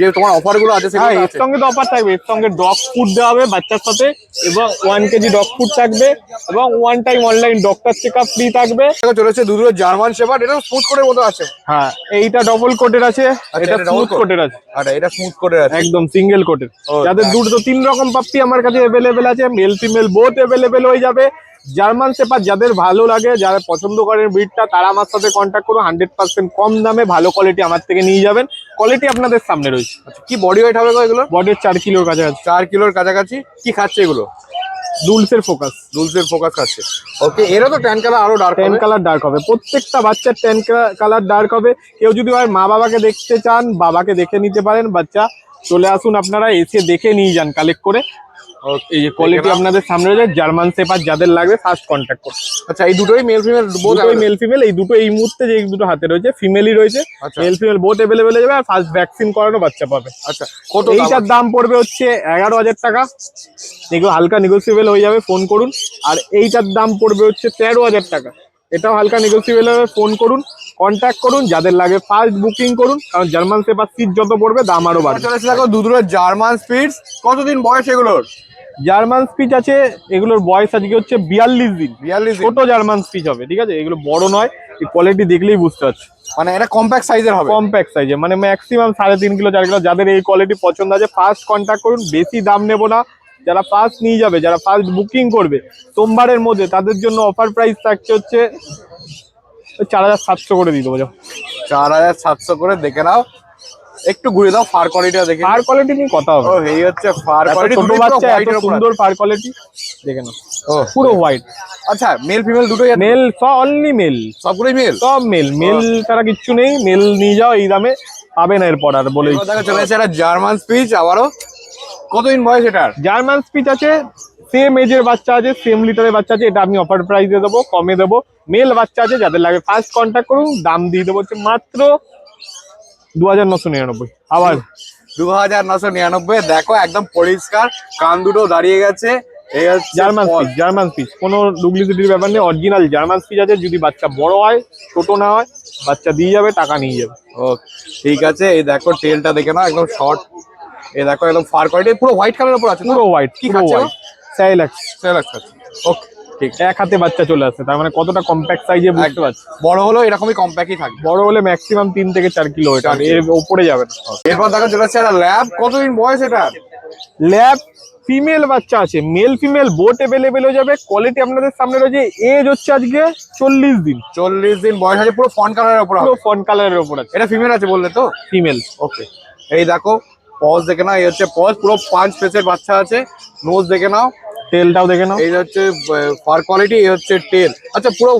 যে তোমার অফার গুলো আছে হ্যাঁ, সেগুলো এর আছে? সঙ্গে তো অফার থাকবে, এর সঙ্গে ডগ ফুড দেওয়া হবে বাচ্চার সাথে, এবং 1 কেজি ডগ ফুড থাকবে, এবং 1 time online doctor checkup free থাকবে। দেখো চলে এসেছে দুটো জার্মান শেপার্ড, এটা স্মুথ কোটের মতো আছে। হ্যাঁ, এইটা ডবল কোটের আছে, এটা এটা double স্মুথ coat? কোটের আছে, আচ্ছা এটা স্মুথ কোটের আছে। একদম সিঙ্গেল কোটের। ও, যাদের তাই। দুটো 3 রকম পাপ্পি আমার কাছে অ্যাভেলেবেল আছে, মেল ফিমেল বোথ অ্যাভেলেবেল হয়ে যাবে। জার্মান শেপার্ড যাদের ভালো লাগে, যারা পছন্দ করেন ব্রিডটা, তারা আমার সাথে কন্ট্যাক্ট করুন। 100% কম দামে ভালো কোয়ালিটি আমার থেকে নিয়ে যাবেন। কোয়ালিটি আপনাদের সামনে রয়েছে। আচ্ছা, কি বডি ওয়েট হবে গো এগুলো? বডির 4 কিলোর কাছাকাছি। 4 কিলোর কাছাকাছি। কি খাচ্ছে এগুলো? রুলসের ফোকাস। রুলসের ফোকাস খাচ্ছে। ওকে, এরা তো ট্যান কালার আরো ডার্ক ট্যান হবে। কালার ডার্ক হবে, প্রত্যেকটা বাচ্চার ট্যান কালার ডার্ক হবে। কেউ যদি হয় মা বাবাকে দেখতে চান, বাবাকে দেখে নিতে পারেন। বাচ্চা চলে আসুন, আপনারা এসে দেখে নিয়ে যান কালেক্ট করে। এই যে কোয়ালিটি আপনাদের সামনে রয়েছে, জার্মান শেপার্ড যাদের লাগবে ফার্স্ট কন্ট্যাক্ট করুন। আচ্ছা এই দুটোই মেল ফিমেল বোথ? দুটোই মেল ফিমেল, এই দুটো এই মুহূর্তে যে দুটো হাতে রয়েছে ফিমেলই রয়েছে। আচ্ছা। মেল ফিমেল বোথ অ্যাভেলেবেল হয়ে যাবে, আর ফার্স্ট ভ্যাকসিন করানো বাচ্চা পাবে। আচ্ছা কত এইটার দাম পড়বে হচ্ছে 11,000 টাকা, এগুলো হালকা নেগোসিয়েবল হয়ে যাবে, ফোন করুন। আর এইটার দাম পড়বে হচ্ছে 13,000 টাকা, এটাও হালকা নেগোসিয়েবল হবে, ফোন করুন, কন্ট্যাক্ট করুন। যাদের লাগে ফার্স্ট বুকিং করুন, কারণ জার্মান শেপার্ড সিট যত পড়বে দাম আরো বাড়বে। চলে এসেছে দেখো দুটো জার্মান স্পিডস, কতদিন বয়স এগুলোর? জার্মান স্পিচ আছে, এগুলোর বয়স আজকে হচ্ছে 42 দিন। 42 দিন। ছোট জার্মান স্পিচ হবে, ঠিক আছে? এগুলো বড় নয়, এই কোয়ালিটি দেখলেই বুঝতে পারছি। মানে এটা কম্প্যাক্ট সাইজের হবে? কম্প্যাক্ট সাইজে, মানে ম্যাক্সিমাম 3.5 কিলো 4 কিলো। যাদের এই কোয়ালিটি পছন্দ আছে ফার্স্ট কন্ট্যাক্ট করুন, বেশি দাম নেব না। যারা ফার্স্ট নিয়ে যাবে, যারা ফার্স্ট বুকিং করবে সোমবারের মধ্যে, তাদের জন্য অফার প্রাইস থাকছে হচ্ছে 4,700 করে দিয়ে দেবো। 4,700 করে। দেখে নাও, একটু ঘুরে দাও ফার কোয়ালিটিটা দেখে। ফার কোয়ালিটি নিয়ে কথা হবে। ও এই হচ্ছে ফার এত কোয়ালিটি, ছোট বাচ্চা এত সুন্দর ফার কোয়ালিটি, দেখে নাও ও পুরো হোয়াইট। আচ্ছা মেল ফিমেল দুটোই আছে? মেল, অনলি মেল, সবগুলোই মেল? সব মেল। মেল তারা কিচ্ছু নেই, মেল নিয়ে যাও, এই দামে পাবে না এরপর আর বলে। দেখো চলে এসেছে একটা জার্মান স্পিচ আবারও, কতদিন বয়স এটার? জার্মান স্পিচ আছে, সেম এজের বাচ্চা আছে, সেম লিটারের বাচ্চা আছে, এটা আমি অফার প্রাইসে দেবো, কমে দেবো। মেল বাচ্চা আছে, যাদের লাগে ফার্স্ট কন্ট্যাক্ট করুন, দাম দিয়ে দেবো হচ্ছে মাত্র 2,999। আবার 2,999। দেখো একদম পরিষ্কার, কান দুটো দাঁড়িয়ে গেছে। এই হচ্ছে জার্মান স্পিচ, জার্মান স্পিচ কোনো ডুপ্লিসিটির ব্যাপার নেই, অরিজিনাল জার্মান স্পিচ আছে। যদি বাচ্চা বড় হয়, ছোট না হয়, বাচ্চা দিয়ে যাবে, টাকা নিয়ে যাবে। ও ঠিক আছে, এই দেখো টেলটা দেখে না একদম শর্ট, এই দেখো একদম ফার কোয়ালিটি, পুরো হোয়াইট কালারের উপর আছে, পুরো হোয়াইট, কি পুরো খাচ্ছে হোয়াইট, স্যালাক্স। সেলাক্স খাচ্ছে। ওকে ঠিক, এক হাতে বাচ্চা চলে আসছে, তার মানে কতটা কম্প্যাক্ট সাইজে বুঝতে পারছি। বড় হলো এরকমই কম্প্যাক্টই থাকবে, বড় হলে ম্যাক্সিমাম 3 থেকে 4 কিলো, এটা এর উপরে যাবে না। এরপর দেখো চলে আসছে একটা ল্যাব, কতদিন বয়স এটা? ল্যাব ফিমেল বাচ্চা আছে, মেল ফিমেল বোট অ্যাভেলেবেল হয়ে যাবে। কোয়ালিটি আপনাদের সামনে রয়েছে, এজ হচ্ছে আজকে 40 দিন, 40 দিন বয়স আছে, পুরো ফন কালারের উপর পুরো হবে। ফন কালারের উপর আছে। এটা ফিমেল আছে বললে তো? ফিমেল। ওকে, এই দেখো পজ দেখে নাও, এই হচ্ছে পজ, পুরো 5 ফেসের বাচ্চা আছে। নোজ দেখে নাও, টেলটাও দেখে নাও, এই হচ্ছে ফার কোয়ালিটি, এই হচ্ছে টেল। আচ্ছা পুরো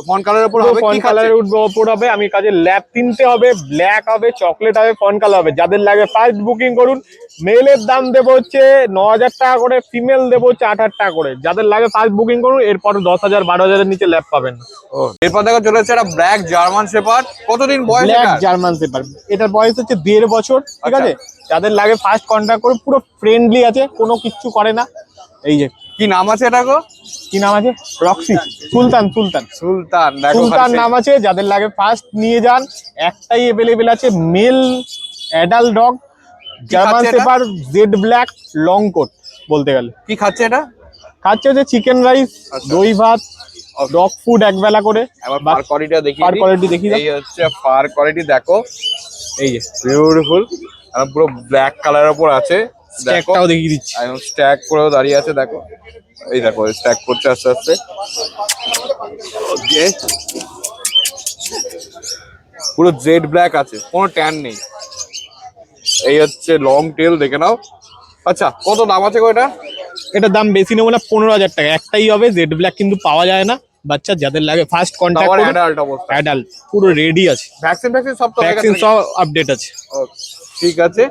ফন কালারের উপর হবে, ফন কি কালারের উপর হবে। আমি কাজে ল্যাব তিনটে হবে, ব্ল্যাক হবে, চকলেট হবে, ফন কালার হবে। যাদের লাগে ফার্স্ট বুকিং করুন। মেলের দাম দেবো হচ্ছে 9,000 টাকা করে, ফিমেল দেবো হচ্ছে 8,000 টাকা করে। যাদের লাগে ফার্স্ট বুকিং করুন, এরপর 10,000 12,000 এর নিচে ল্যাব পাবেন না। ও এরপর দেখো চলে আসছে একটা ব্ল্যাক জার্মান শেপার্ড, কতদিন বয়স ব্ল্যাক এটা? জার্মান শেপার্ড, এটার বয়স হচ্ছে 1.5 বছর, ঠিক আছে। যাদের লাগে ফার্স্ট কন্ট্যাক্ট করুন, পুরো ফ্রেন্ডলি আছে, কোনো কিচ্ছু করে না। এই যে কি নাম আছে এটা গো? কি নাম আছে? রক্সি, সুলতান, সুলতান, সুলতান। দেখো সুলতান খালি নাম আছে। যাদের লাগে ফার্স্ট নিয়ে যান, একটাই অ্যাভেলেবেল আছে, মেল অ্যাডাল্ট ডগ জার্মান খাচ্ছে এটা? Shepherd, jet black, long coat বলতে গেলে। কি খাচ্ছে এটা? খাচ্ছে হচ্ছে চিকেন রাইস, আচ্ছা। দই ভাত, ডগ ফুড একবেলা করে। আবার ফার কোয়ালিটিটা দেখি, ফার কোয়ালিটি দেখি দাও। এই হচ্ছে ফার কোয়ালিটি দেখো, এই যে বিউটিফুল, আর পুরো ব্ল্যাক কালারের উপর আছে। দেখো একটাও দেখিয়ে দিচ্ছি। একদম স্ট্যাক করেও দাঁড়িয়ে আছে, দেখো এই দেখো স্ট্যাক করছে আস্তে আস্তে। ওকে, পুরো জেড ব্ল্যাক আছে, কোনো ট্যান নেই। এই হচ্ছে লং টেল দেখে নাও। আচ্ছা কত দাম আছে গো এটা? এটার দাম বেশি নেবো না, 15,000 টাকা। একটাই হবে, জেড ব্ল্যাক কিন্তু পাওয়া যায় না। বাচ্চা যাদের লাগে ফার্স্ট কন্ট্যাক্ট আবার করুন। অ্যাডাল্ট অবস্থা, অ্যাডাল্ট পুরো রেডি আছে, ভ্যাকসিন সব তো হয়ে ভ্যাকসিন গেছে? সব আপডেট আছে, Okay, ঠিক আছে।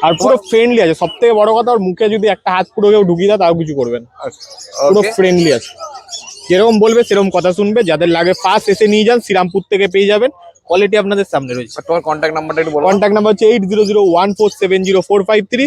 আর পুরো ফ্রেন্ডলি আছে। সব থেকে বড় কথা, ওর মুখে যদি একটা হাত পুরো কেউ ঢুকিয়ে দেয় তাও কিছু করবেন, পুরো ওকে, ফ্রেন্ডলি আছে। যেরকম বলবে সেরকম কথা শুনবে। যাদের লাগে ফার্স্ট এসে নিয়ে যান, শ্রীরামপুর থেকে পেয়ে যাবেন। কোয়ালিটি আপনাদের সামনে রয়েছে। তোমার কন্ট্যাক্ট নাম্বারটা একটু বলো। কন্ট্যাক্ট নাম্বার হচ্ছে 8001470453,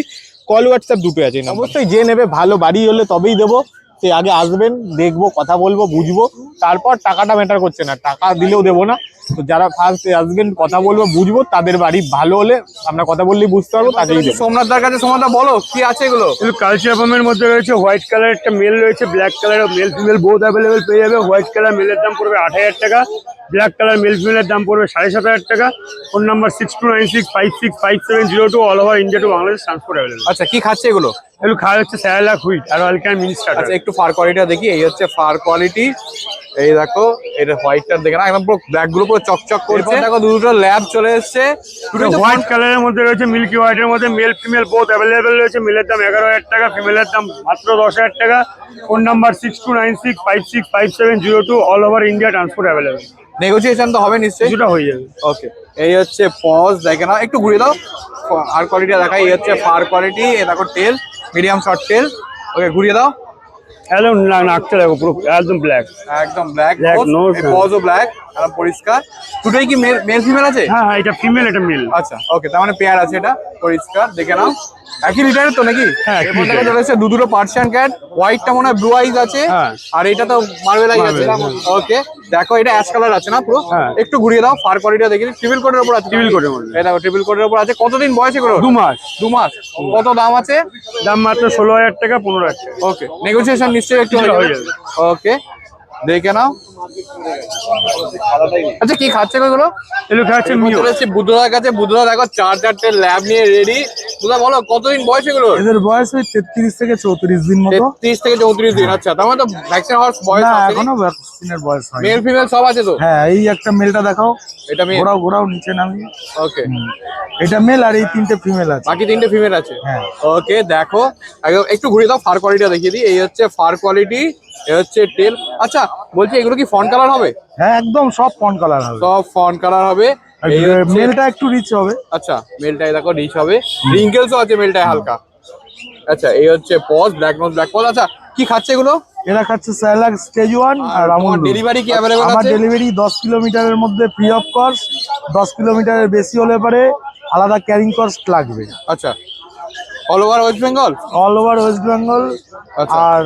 কল হোয়াটসঅ্যাপ দুটো আছে। অবশ্যই যে নেবে, ভালো বাড়ি হলে তবেই দেবো। সে আগে আসবেন, দেখবো, কথা বলবো, বুঝবো, তারপর টাকাটা ম্যাটার করছে না, টাকা দিলেও দেবো না। তো যারা ফার্স্ট আসবেন, কথা বলবো, বুঝবো, তাদের বাড়ি ভালো হলে আমরা কথা বললেই বুঝতে পারবো, তাকেই দেবো। সোমনাথ দার কাছে, সোমনাথ দা বলো কি আছে এগুলো? কালচার ফর্মের মধ্যে রয়েছে হোয়াইট কালার একটা মেল রয়েছে, black colour male female both available পেয়ে যাবে। হোয়াইট কালার মেলের দাম পড়বে 8,000 টাকা, ব্ল্যাক কালার মেল ফিমেলের দাম পড়বে 7,500 টাকা। Phone number 6296565702, all over India to Bangladesh transport available. আচ্ছা কি খাচ্ছে এগুলো? এগুলো খাওয়া হচ্ছে স্যালাক হুইট আর অয়েলক্যান মিনি আচ্ছা স্টার্টার। একটু ফার কোয়ালিটিটা দেখি, এই হচ্ছে ফার কোয়ালিটি। এই দেখো এটা হোয়াইটটা দেখে না, একদম পুরো ব্ল্যাক গুলো পুরো চকচক করছে। দেখো দুটো ল্যাব চলে এসেছে, হোয়াইট কালারের মধ্যে রয়েছে, মিল্কি হোয়াইটের মধ্যে মেল ফিমেল বোথ অ্যাভেলেবেল রয়েছে। মেলের দাম 11,000 টাকা, ফিমেলের দাম মাত্র 10,000 টাকা। Phone number 6296565702, all over India transport available. Negotiation তো হবে নিশ্চয়ই? কিছুটা হয়ে যাবে। ওকে, এই হচ্ছে পজ দেখে না, একটু ঘুরে দাও, ফার কোয়ালিটি দেখাই। এই হচ্ছে ফার কোয়ালিটি, এই দেখো টেল, মিডিয়াম শর্ট টেল। ওকে ঘুরিয়ে দাও, একদম নাকটা দেখো পুরো একদম ব্ল্যাক। একদম ব্ল্যাক Black nose, পজও ব্ল্যাক, একদম পরিষ্কার। দুটোই কি মেল ফিমেল আছে? হ্যাঁ হ্যাঁ, এটা ফিমেল এটা মেল। আচ্ছা ওকে, তার মানে পেয়ার আছে, এটা পরিষ্কার দেখে নাও। একই লিটারের তো নাকি? হ্যাঁ, এরপর দেখা চলেছে দুটো পার্সিয়ান ক্যাট, হোয়াইটটা মনে হয় ব্লু আইজ আছে, হ্যাঁ। আর এটা তো মার্বেল আইজ আছে। ওকে দেখো এটা অ্যাশ কালার আছে না পুরো? হ্যাঁ। একটু ঘুরিয়ে দাও, ফার কোয়ালিটিটা দেখি। ট্রিপল কোটের উপর আছে? ট্রিপল কোটের মধ্যে। এই দেখো ট্রিপল কোটের উপর আছে। কতদিন বয়স এগুলো? 2 মাস। 2 মাস। কত দাম আছে? দাম মাত্র 16,000 টাকা, 15,000 টাকা। ওকে, নেগোসিয়েশন নিশ্চয়ই একটু হয়ে যাবে। ওকে দেখে নাও। আচ্ছা কি খাচ্ছে এগুলো? এগুলো খাচ্ছে মিও। বুদ্ধদার কাছে, বুদ্ধদা দেখো 4-4টে ল্যাব নিয়ে রেডি। বুদ্ধদা বলো কতদিন বয়স এগুলো? এদের বয়স ওই 33 থেকে 34 দিন মতো। 33 থেকে 34 দিন। আচ্ছা তার মানে তো ভ্যাকসিন হওয়ার বয়স না, আছে? এখনো ভ্যাকসিনের বয়স হয়নি। মেল ফিমেল সব আছে তো? হ্যাঁ, এই একটা মেলটা দেখাও, এটা মেল। ঘোরাও ঘোরাও নিচে নামিয়ে। ওকে, এটা মেল আর এই 3টে ফিমেল আছে। বাকি 3টে ফিমেল আছে। হ্যাঁ। ওকে দেখো একটু ঘুরিয়ে দাও, ফার কোয়ালিটিটা দেখিয়ে দিই। এই হচ্ছে ফার কোয়ালিটি, এই হচ্ছে টেল। আচ্ছা বলছি এগুলো কি ফন কালার হবে? হ্যাঁ, একদম সব ফন কালার হবে। সব ফন কালার হবে। এই হচ্ছে- মেলটা একটু রিচ হবে। আচ্ছা মেলটাই দেখো রিচ হবে, রিঙ্কেলসও আছে মেলটায় হালকা। আচ্ছা এই হচ্ছে paws, black nose black paws. আচ্ছা কি খাচ্ছে এগুলো? এরা খাচ্ছে স্যালাক স্টেজ 1 আর আমুল। ডেলিভারি কি অ্যাভেলেবল আমার আছে? ডেলিভারি 10 কিলোমিটারের মধ্যে ফ্রি অফ কস্ট। 10 কিলোমিটারের বেশি হলে পরে আলাদা ক্যারিং কস্ট লাগবে। আচ্ছা all over West Bengal? All over West Bengal. আচ্ছা। আর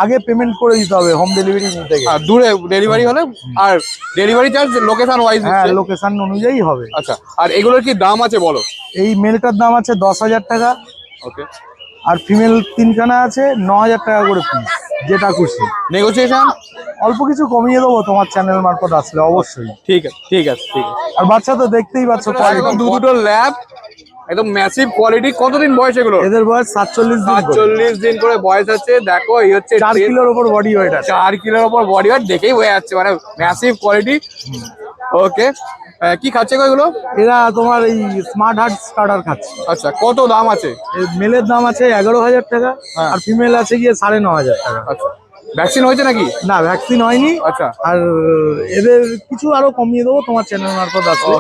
আগে পেমেন্ট করে দিতে হবে হোম ডেলিভারি নিতে গেলে। আর দূরে ডেলিভারি হলে আর ডেলিভারি চার্জ লোকেশন ওয়াইজ হ্যাঁ, লোকেশন অনুযায়ী হবে। আচ্ছা, আর এগুলোর কি দাম আছে বলো? এই মেলটার দাম আছে 10,000 টাকা, ওকে, আর ফিমেল 3খানা আছে 9,000 টাকা করে পিস, যেটা খুশি। নেগোসিয়েশন অল্প কিছু কমিয়ে দেবো তোমার চ্যানেল মারফত আসলে অবশ্যই। ঠিক আছে, ঠিক আছে, ঠিক আছে। আর বাচ্চা তো দেখতেই পাচ্ছ একদম দুটো ল্যাব, একদম ম্যাসিভ কোয়ালিটি। কতদিন বয়স এগুলো? এদের বয়স 47 দিন করে। 47 দিন করে বয়স আছে। দেখো এই হচ্ছে 4 কিলোর উপর বডি ওয়েট আছে। 4 কিলোর উপর বডি ওয়েট, দেখেই হয়ে যাচ্ছে মানে ম্যাসিভ কোয়ালিটি। ওকে, কি খাচ্ছে গো এগুলো? এরা তোমার এই স্মার্ট হার্ট স্টার্টার খাচ্ছে। আচ্ছা, কত দাম আছে? মেলের দাম আছে 11,000 টাকা, হ্যাঁ। আর ফিমেল আছে গিয়ে 9,500 টাকা। আচ্ছা, ভ্যাকসিন হয়েছে নাকি? না, ভ্যাকসিন হয়নি। আচ্ছা, আর এদের কিছু আরো কমিয়ে দেবো তোমার চ্যানেল মারফত আসলে।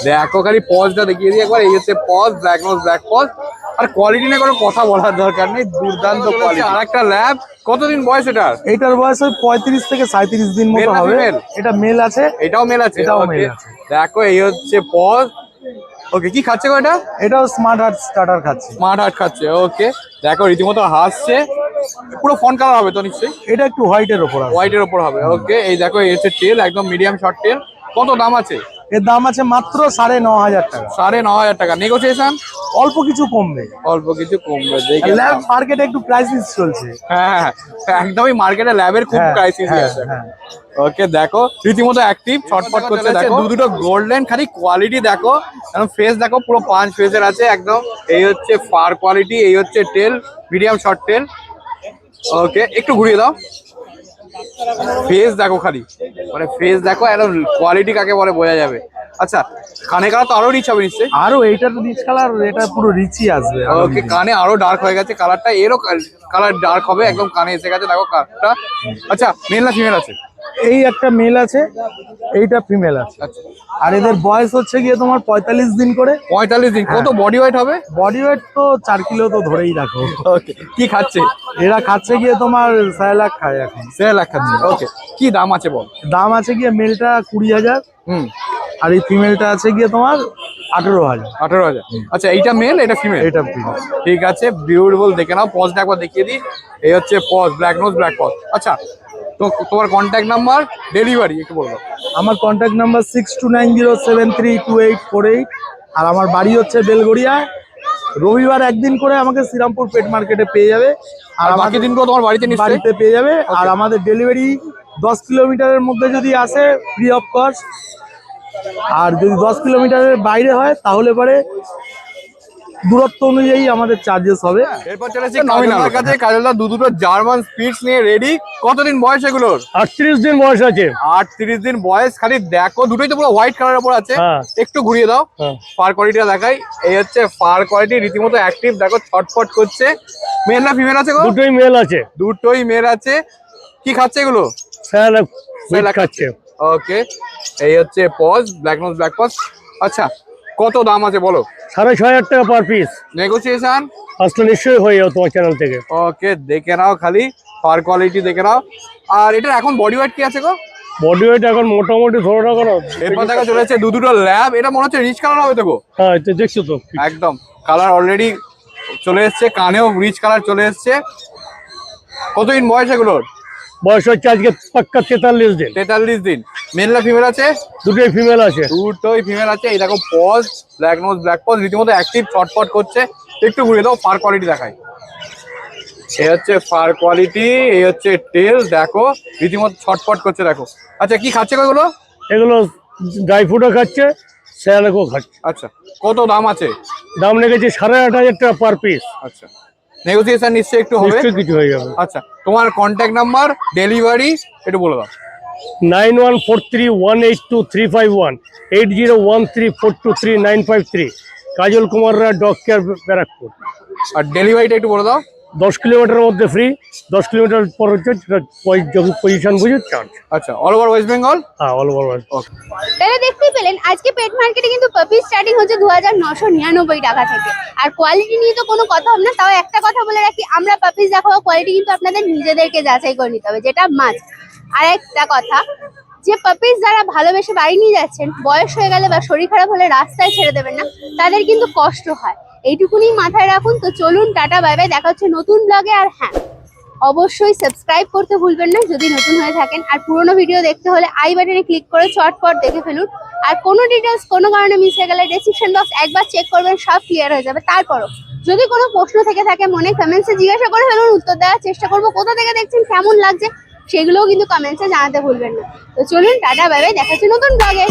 দেখো খালি পজটা দেখিয়ে দিই একবার। এই হচ্ছে paws, black nose black paws. আর কোয়ালিটি নিয়ে কোনো কথা বলার দরকার নেই, দুর্দান্ত কোয়ালিটি। আর একটা ল্যাব, কতদিন বয়স এটার? এইটার বয়স ওই 35 থেকে 37 দিন মতো Male না হবে। female? এটা মেল আছে, এটাও মেল আছে? এটাও Okay. male আছে। দেখো এই হচ্ছে পজ। ওকে, কি খাচ্ছে গো এটা? এটাও স্মার্ট হার্ট স্টার্টার খাচ্ছে। স্মার্ট হার্ট খাচ্ছে। ওকে, দেখো রীতিমতো হাসছে। পুরো ফন কালার হবে তো নিশ্চয়ই? এটা একটু হোয়াইটের ওপর আছে। হোয়াইটের ওপর হবে। ওকে, এই দেখো এই হচ্ছে টেল, একদম মিডিয়াম শর্ট টেল। কত দাম আছে? এর দাম আছে মাত্র 9,500 টাকা। 9,500 টাকা। নেগোসিয়েশন অল্প কিছু কমবে। অল্প কিছু কমবে, দেখে ল্যাব মার্কেটে একটু প্রাইসিস চলছে। হ্যাঁ, একদমই মার্কেটে ল্যাবের খুব হ্যাঁ, ক্রাইসিস হ্যাঁ, আছে। হ্যাঁ। ওকে, দেখো রীতিমতো অ্যাক্টিভ, ছটফট করছে। দেখো দুটো গোল্ডেন, খালি কোয়ালিটি দেখো, একদম ফেস দেখো পুরো পাঁচ ফেসের আছে একদম। এই হচ্ছে ফার কোয়ালিটি, এই হচ্ছে টেল, মিডিয়াম শর্ট টেল। ওকে, একটু ঘুরিয়ে দাও। ফেস দেখো খালি, মানে ফেস দেখো একদম কোয়ালিটি কাকে বলে বোঝা যাবে। আচ্ছা, কানে কালার তো আরো রিচ হবে নিশ্চয়ই? আরো এইটা তো রিচ কালার, এটা পুরো রিচই আসবে। ওকে, কানে আরো ডার্ক হয়ে গেছে কালারটা, এরও কালার ডার্ক হবে, একদম কানে এসে গেছে দেখো কালারটা। আচ্ছা, মেল না ফিমেল আছে? এই একটা মেল আছে, এইটা ফিমেল আছে। আচ্ছা, আর এদের বয়স হচ্ছে গিয়ে তোমার 45 দিন করে। 45 দিন। কত বডি ওয়েট হবে? বডি ওয়েট তো 4 কিলো তো ধরেই রাখো। ওকে, কি খাচ্ছে? এরা খাচ্ছে গিয়ে তোমার 6 লাখ খায় এখন। 6 লাখ খাচ্ছে। ওকে, কি দাম আছে বল? দাম আছে গিয়ে মেলটা 20,000, হুম, আর এই ফিমেলটা আছে গিয়ে তোমার 18,000। 18,000। আচ্ছা, এইটা মেল, এটা ফিমেল? এটা ফিমেল। ঠিক আছে, বিউটিফুল। দেখে নাও, পজটা একবার দেখিয়ে দিই। এই হচ্ছে paws, black nose black paws. আচ্ছা, তো তোমার কন্ট্যাক্ট নাম্বার, ডেলিভারি একটু বলো। আমার কন্ট্যাক্ট নাম্বার 6290732848, আর আমার বাড়ি হচ্ছে বেলগড়িয়া। রবিবার একদিন করে আমাকে শ্রীরামপুর পেট মার্কেটে পেয়ে যাবে, আর বাকি দিনগুলো তোমার বাড়িতে নিশ্চয়ই? বাড়িতে পেয়ে যাবে। আর আমাদের ডেলিভারি 10 কিলোমিটারের মধ্যে যদি আসে ফ্রি অফ কস্ট, আর যদি 10 কিলোমিটারের বাইরে হয় তাহলে পরে দূরত্ব অনুযায়ী আমাদের চার্জেস হবে। এরপর চলেছে কাজলদার কাছে। কাজলদা দুটো জার্মান স্পিডস নিয়ে রেডি। কতদিন বয়স এগুলোর? 38 দিন বয়স আছে। 38 দিন বয়স। খালি দেখো, দুটোই তো পুরো হোয়াইট কালারের উপর আছে। হ্যাঁ। একটু ঘুরিয়ে দাও, হ্যাঁ। ফার কোয়ালিটিটা দেখাই। এই হচ্ছে ফার কোয়ালিটি, রীতিমতো অ্যাক্টিভ। দেখো ছটফট করছে। মেল না ফিমেল আছে গো? দুটোই মেল আছে। দুটোই মেল আছে। কি খাচ্ছে এগুলো? স্যালাড স্যালাড খাচ্ছে। ওকে, এই হচ্ছে paws, black nose black paws. আচ্ছা, কত দাম আছে বলো? 6,500 টাকা পার পিস। নেগোসিয়েশন আসলে নিশ্চয়ই হয়ে যাবে তোমার চ্যানেল থেকে। ওকে, দেখে নাও খালি ফার কোয়ালিটি দেখে নাও। আর এটা এখন বডি ওয়েট কি আছে গো? বডি ওয়েট এখন মোটামুটি ধরে রাখো না। এরপর দেখা চলেছে দুটো ল্যাব। এটা মনে হচ্ছে রিচ কালার হবে তো গো? হ্যাঁ, এটা দেখছো তো। একদম কালার অলরেডি চলে এসছে, কানেও রিচ কালার চলে এসছে। কতদিন বয়স এগুলোর? বয়স হচ্ছে আজকে পাক্কা 43 দিন। 43 দিন। মেল না ফিমেল আছে? দুটোই ফিমেল আছে। দুটোই ফিমেল আছে। এই দেখো paws, black nose black paws, রীতিমতো অ্যাক্টিভ, ছটফট করছে। একটু ঘুরে দাও, ফার কোয়ালিটি দেখাই। এই হচ্ছে ফার কোয়ালিটি, এই হচ্ছে টেল। দেখো রীতিমতো ছটফট করছে দেখো। আচ্ছা, কি খাচ্ছে গো এগুলো? এগুলো ড্রাই ফ্রুটও খাচ্ছে, স্যালাডও খাচ্ছে। আচ্ছা, কত দাম আছে? দাম লেগেছে 8,500 টাকা পার পিস। আচ্ছা, নেগোসিয়েশন নিশ্চয়ই একটু হবে? নিশ্চয়ই কিছু হয়ে যাবে। আচ্ছা, তোমার কন্ট্যাক্ট নাম্বার, ডেলিভারি একটু বলে দাও। 9143182351, 8013423953। কাজল কুমার রায় ডগ কেয়ার, ব্যারাকপুর। আর ডেলিভারিটা একটু বলে দাও। 10 কিলোমিটারের মধ্যে ফ্রি, 10 কিলোমিটার পর হচ্ছে পজিশন বুঝে চার্জ। আচ্ছা, অল ওভার ওয়েস্ট বেঙ্গল? হ্যাঁ, অল ওভার। তাহলে দেখতেই পেলেন আজকে পেট মার্কেটে কিন্তু পাপি স্টার্টিং হচ্ছে 2,999 টাকা থেকে। আর কোয়ালিটি নিয়ে তো কোনো কথা হবে না। তাও একটা কথা বলে রাখি, আমরা পাপিস দেখাবো, কোয়ালিটি কিন্তু আপনাদের নিজেদেরকে যাচাই করে নিতে হবে, যেটা মাস্ট। আর একটা কথা, যে পাপিস যারা ভালোবেসে বাড়ি নিয়ে যাচ্ছেন, বয়স হয়ে গেলে বা শরীর খারাপ হলে রাস্তায় ছেড়ে দেবেন না, তাদের কিন্তু কষ্ট হয়। এইটুকুনি মাথায় রাখুন। তো চলুন, টাটা বাই বাই, দেখা হচ্ছে নতুন ব্লগে। আর হ্যাঁ, অবশ্যই সাবস্ক্রাইব করতে ভুলবেন না যদি নতুন হয়ে থাকেন। আর পুরোনো ভিডিও দেখতে হলে আই বাটনে ক্লিক করে চটপট দেখে ফেলুন। আর কোনো ডিটেলস কোনো কারণে মিস হয়ে গেলে ডেসক্রিপশন বক্স একবার চেক করবেন, সব ক্লিয়ার হয়ে যাবে। তারপরও যদি কোনো প্রশ্ন থেকে থাকে মনে কমেন্টসে জিজ্ঞাসা করে ফেলুন, উত্তর দেওয়ার চেষ্টা করবো। কোথা থেকে দেখছেন, কেমন লাগছে সেগুলোও কিন্তু কমেন্টসে জানাতে ভুলবেন না। তো চলুন, টাটা, বাই বাই, দেখা হচ্ছে নতুন ব্লগে।